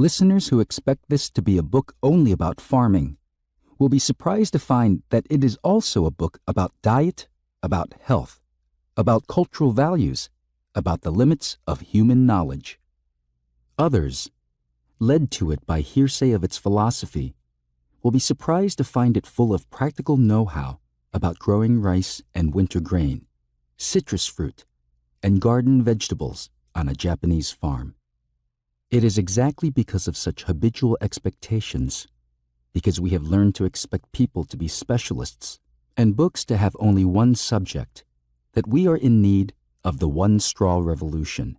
Listeners who expect this to be a book only about farming will be surprised to find that it is also a book about diet, about health, about cultural values, about the limits of human knowledge. Others, led to it by hearsay of its philosophy, will be surprised to find it full of practical know-how about growing rice and winter grain, citrus fruit, and garden vegetables on a Japanese farm. It is exactly because of such habitual expectations, because we have learned to expect people to be specialists and books to have only one subject, that we are in need of the one-straw revolution.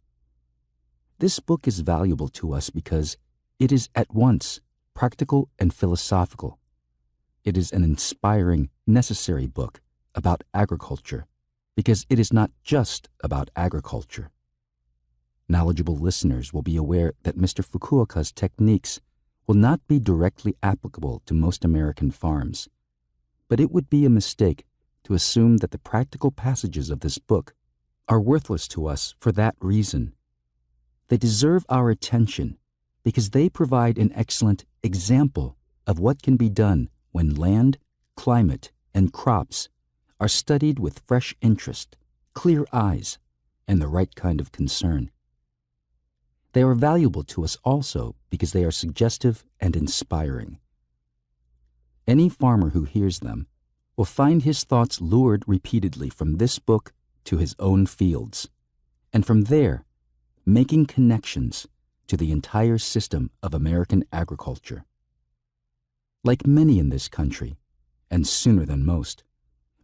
This book is valuable to us because it is at once practical and philosophical. It is an inspiring, necessary book about agriculture because it is not just about agriculture. Knowledgeable listeners will be aware that Mr. Fukuoka's techniques will not be directly applicable to most American farms, but it would be a mistake to assume that the practical passages of this book are worthless to us for that reason. They deserve our attention because they provide an excellent example of what can be done when land, climate, and crops are studied with fresh interest, clear eyes, and the right kind of concern. They are valuable to us also because they are suggestive and inspiring. Any farmer who hears them will find his thoughts lured repeatedly from this book to his own fields, and from there, making connections to the entire system of American agriculture. Like many in this country, and sooner than most,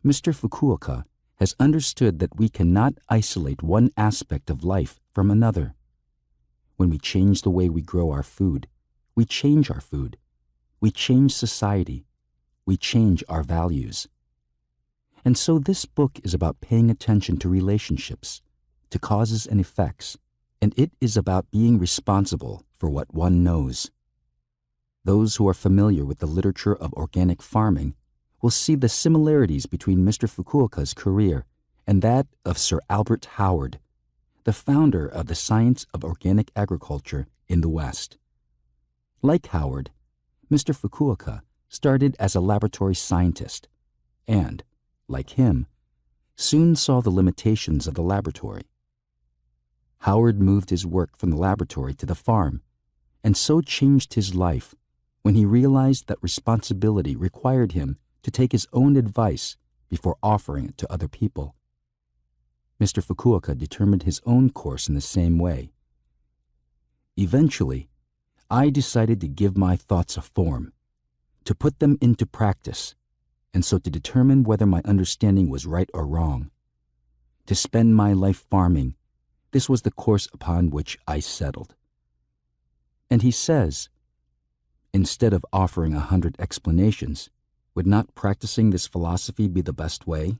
Mr. Fukuoka has understood that we cannot isolate one aspect of life from another. When we change the way we grow our food, we change our food. We change society. We change our values. And so this book is about paying attention to relationships, to causes and effects, and it is about being responsible for what one knows. Those who are familiar with the literature of organic farming will see the similarities between Mr. Fukuoka's career and that of Sir Albert Howard, the founder of the science of organic agriculture in the West. Like Howard, Mr. Fukuoka started as a laboratory scientist and, like him, soon saw the limitations of the laboratory. Howard moved his work from the laboratory to the farm, and so changed his life when he realized that responsibility required him to take his own advice before offering it to other people. Mr. Fukuoka determined his own course in the same way. Eventually, I decided to give my thoughts a form, to put them into practice, and so to determine whether my understanding was right or wrong. To spend my life farming, this was the course upon which I settled. And he says, instead of offering 100 explanations, would not practicing this philosophy be the best way?